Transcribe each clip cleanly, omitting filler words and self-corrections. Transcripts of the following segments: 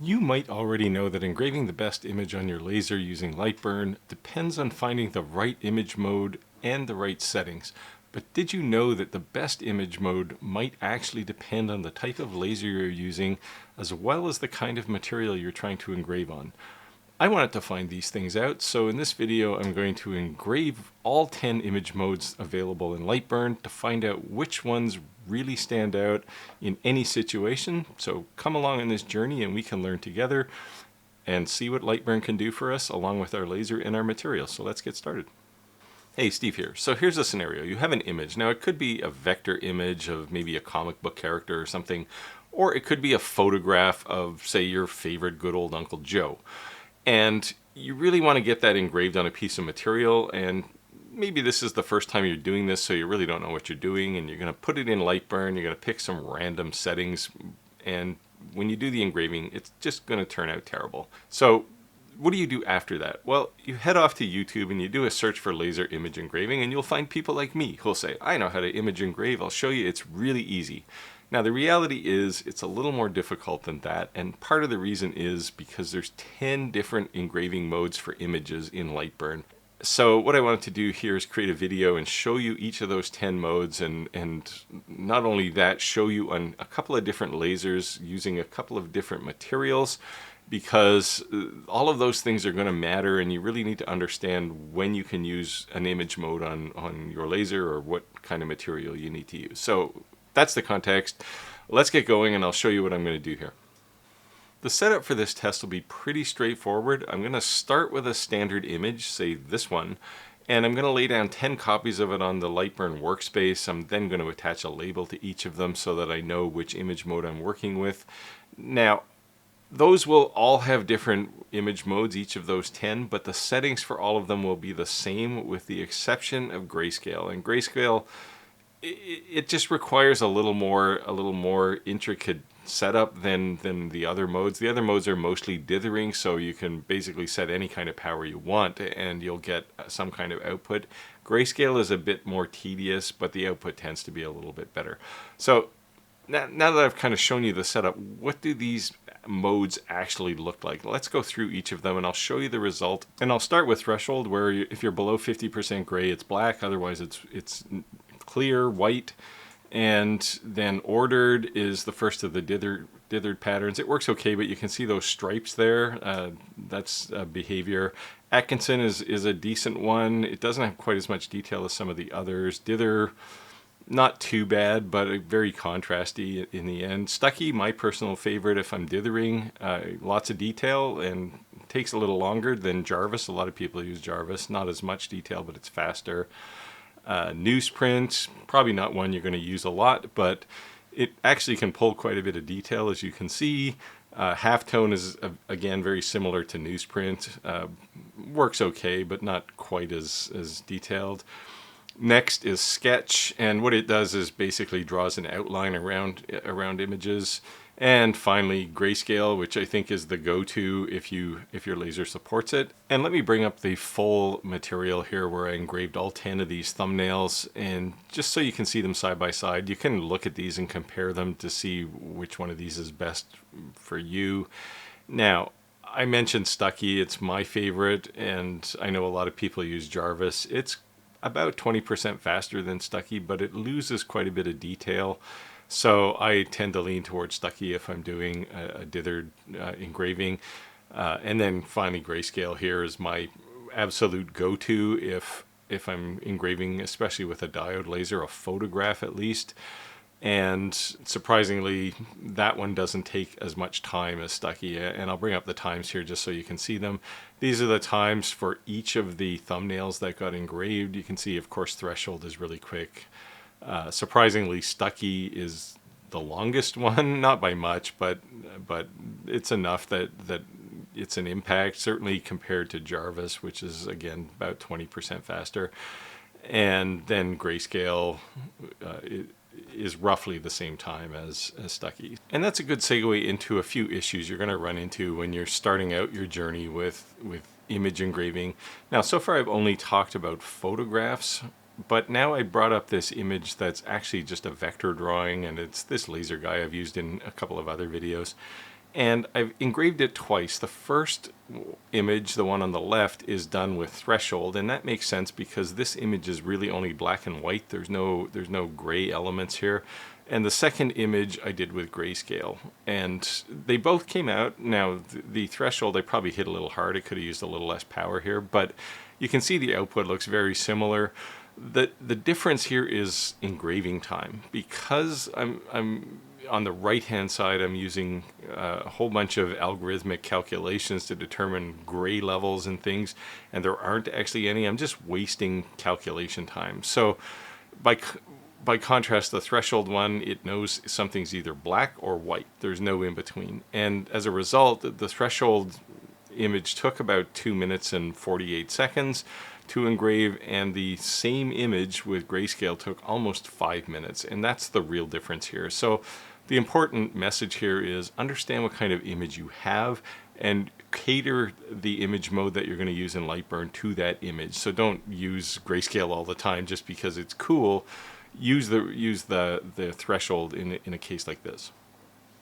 You might already know that engraving the best image on your laser using Lightburn depends on finding the right image mode and the right settings. But did you know that the best image mode might actually depend on the type of laser you're using, as well as the kind of material you're trying to engrave on? I wanted to find these things out, so in this video I'm going to engrave all 10 image modes available in Lightburn to find out which ones really stand out in any situation. So come along on this journey and we can learn together and see what Lightburn can do for us along with our laser and our material. So let's get started. Hey, Steve here. So here's a scenario. You have an image. Now it could be a vector image of maybe a comic book character or something, or it could be a photograph of, say, your favorite good old Uncle Joe. And you really want to get that engraved on a piece of material, and maybe this is the first time you're doing this, so you really don't know what you're doing, and you're going to put it in Lightburn, you're going to pick some random settings, and when you do the engraving, it's just going to turn out terrible. So what do you do after that? Well, you head off to YouTube and you do a search for laser image engraving, and you'll find people like me who'll say, I know how to image engrave, I'll show you, it's really easy. Now the reality is it's a little more difficult than that, and part of the reason is because there's 10 different engraving modes for images in Lightburn. So what I wanted to do here is create a video and show you each of those 10 modes, and not only that, show you on a couple of different lasers using a couple of different materials, because all of those things are going to matter, and you really need to understand when you can use an image mode on your laser or what kind of material you need to use. So that's the context. Let's get going and I'll show you what I'm going to do here. The setup for this test will be pretty straightforward. I'm going to start with a standard image, say this one, and I'm going to lay down 10 copies of it on the Lightburn workspace. I'm then going to attach a label to each of them so that I know which image mode I'm working with. Now, those will all have different image modes, each of those 10, but the settings for all of them will be the same with the exception of grayscale. And grayscale, it just requires a little more intricate setup than the other modes. The other modes are mostly dithering, so you can basically set any kind of power you want and you'll get some kind of output. Grayscale is a bit more tedious, but the output tends to be a little bit better. So now that I've kind of shown you the setup, what do these modes actually look like? Let's go through each of them and I'll show you the result. And I'll start with threshold, where if you're below 50% gray, it's black, otherwise it's clear, white. And then ordered is the first of the dithered patterns. It works okay, but you can see those stripes there. That's behavior. Atkinson is a decent one. It doesn't have quite as much detail as some of the others. Dither, not too bad, but very contrasty in the end. Stucky, my personal favorite if I'm dithering. Lots of detail and takes a little longer than Jarvis. A lot of people use Jarvis. Not as much detail, but it's faster. Newsprint, probably not one you're going to use a lot, but it actually can pull quite a bit of detail, as you can see. Halftone is, again, very similar to newsprint. Works okay, but not quite as detailed. Next is sketch, and what it does is basically draws an outline around images. And finally, grayscale, which I think is the go-to if your laser supports it. And let me bring up the full material here where I engraved all 10 of these thumbnails, and just so you can see them side by side, you can look at these and compare them to see which one of these is best for you. Now, I mentioned Stucky, it's my favorite, and I know a lot of people use Jarvis. It's about 20% faster than Stucky, but it loses quite a bit of detail. So I tend to lean towards Stucky if I'm doing a dithered engraving. And then finally, grayscale here is my absolute go-to if I'm engraving, especially with a diode laser, a photograph at least. And surprisingly, that one doesn't take as much time as Stucky. And I'll bring up the times here just so you can see them. These are the times for each of the thumbnails that got engraved. You can see, of course, threshold is really quick. Surprisingly, Stucky is the longest one, not by much, but it's enough that it's an impact, certainly compared to Jarvis, which is, again, about 20% faster. And then grayscale is roughly the same time as Stucky. And that's a good segue into a few issues you're going to run into when you're starting out your journey with image engraving. Now, so far I've only talked about photographs, but now I brought up this image that's actually just a vector drawing, and it's this laser guy I've used in a couple of other videos. And I've engraved it twice. The first image, the one on the left, is done with threshold, and that makes sense because this image is really only black and white. There's no gray elements here. And the second image I did with grayscale, and they both came out. Now the threshold I probably hit a little hard. I could have used a little less power here, but you can see the output looks very similar. The difference here is engraving time. Because I'm on the right hand side, I'm using a whole bunch of algorithmic calculations to determine gray levels and things, and there aren't actually any. I'm just wasting calculation time. So by contrast, the threshold one, it knows something's either black or white. There's no in between. And as a result, the threshold image took about 2 minutes and 48 seconds to engrave, and the same image with grayscale took almost 5 minutes. And that's the real difference here. So the important message here is understand what kind of image you have and cater the image mode that you're going to use in Lightburn to that image. So don't use grayscale all the time just because it's cool. Use the threshold in a case like this.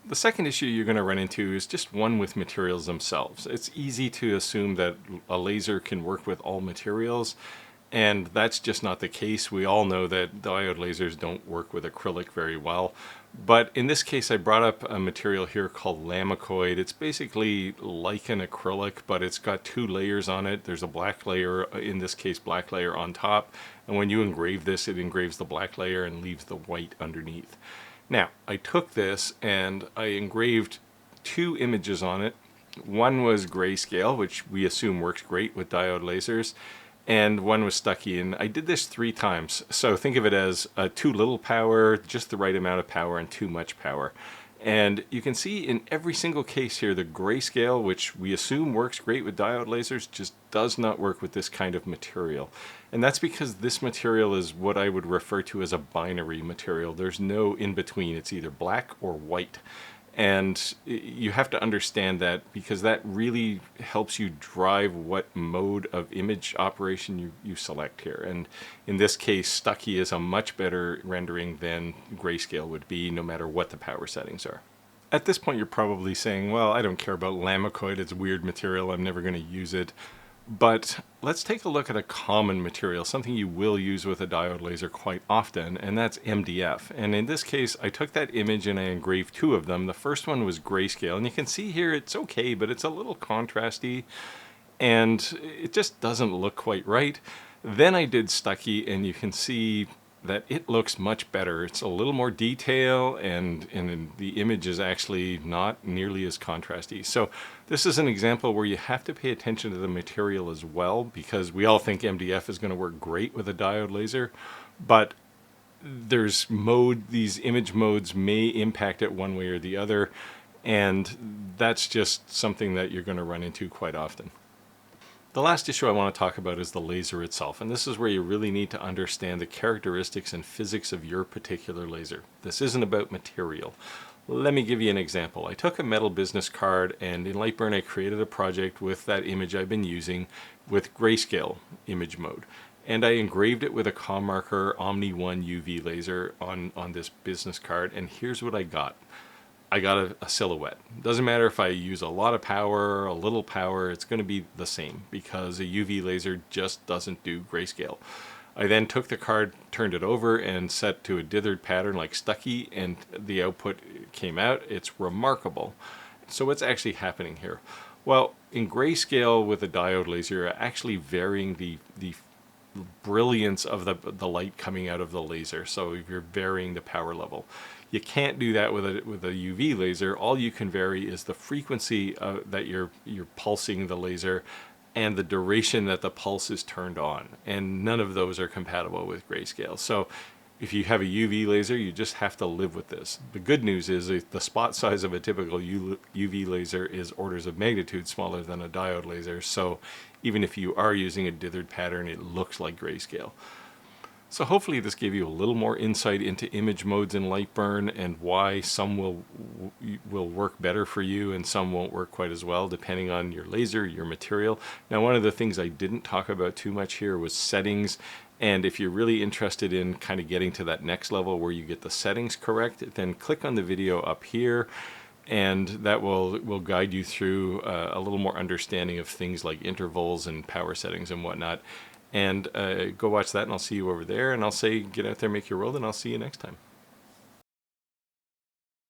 The second issue you're going to run into is just one with materials themselves. It's easy to assume that a laser can work with all materials, and that's just not the case. We all know that diode lasers don't work with acrylic very well. But in this case, I brought up a material here called lamicoid. It's basically like an acrylic, but it's got 2 layers on it. There's a black layer, in this case black layer on top, and when you engrave this, it engraves the black layer and leaves the white underneath. Now, I took this and I engraved 2 images on it. One was grayscale, which we assume works great with diode lasers, and one was Stucky. And I did this 3 times. So think of it as too little power, just the right amount of power, and too much power. And you can see in every single case here, the grayscale, which we assume works great with diode lasers, just does not work with this kind of material. And that's because this material is what I would refer to as a binary material. There's no in between. It's either black or white. And you have to understand that, because that really helps you drive what mode of image operation you select here. And in this case, Stucky is a much better rendering than grayscale would be, no matter what the power settings are. At this point, you're probably saying, well, I don't care about lamicoid. It's weird material. I'm never going to use it. But let's take a look at a common material, something you will use with a diode laser quite often, and that's MDF. And in this case, I took that image and I engraved 2 of them. The first one was grayscale, and you can see here it's okay, but it's a little contrasty, and it just doesn't look quite right. Then I did Stucky, and you can see that it looks much better. It's a little more detail, and the image is actually not nearly as contrasty. So this is an example where you have to pay attention to the material as well, because we all think MDF is going to work great with a diode laser, but these image modes may impact it one way or the other, and that's just something that you're going to run into quite often. The last issue I want to talk about is the laser itself, and this is where you really need to understand the characteristics and physics of your particular laser. This isn't about material. Let me give you an example. I took a metal business card, and in Lightburn I created a project with that image I've been using with grayscale image mode. And I engraved it with a Commarker Omni 1 UV laser on this business card, and here's what I got. I got a silhouette. Doesn't matter if I use a lot of power, a little power, it's going to be the same, because a UV laser just doesn't do grayscale. I then took the card, turned it over, and set to a dithered pattern like Stucky, and the output came out. It's remarkable. So what's actually happening here? Well, in grayscale with a diode laser, you're actually varying the brilliance of the light coming out of the laser. So you're varying the power level. You can't do that with a UV laser. All you can vary is the frequency that you're pulsing the laser and the duration that the pulse is turned on. And none of those are compatible with grayscale. So if you have a UV laser, you just have to live with this. The good news is the spot size of a typical UV laser is orders of magnitude smaller than a diode laser. So even if you are using a dithered pattern, it looks like grayscale. So hopefully this gave you a little more insight into image modes in Lightburn and why some will work better for you and some won't work quite as well, depending on your laser, your material. Now, one of the things I didn't talk about too much here was settings. And if you're really interested in kind of getting to that next level where you get the settings correct, then click on the video up here and that will guide you through a little more understanding of things like intervals and power settings and whatnot. And go watch that, and I'll see you over there. And I'll say, get out there, make your world, and I'll see you next time.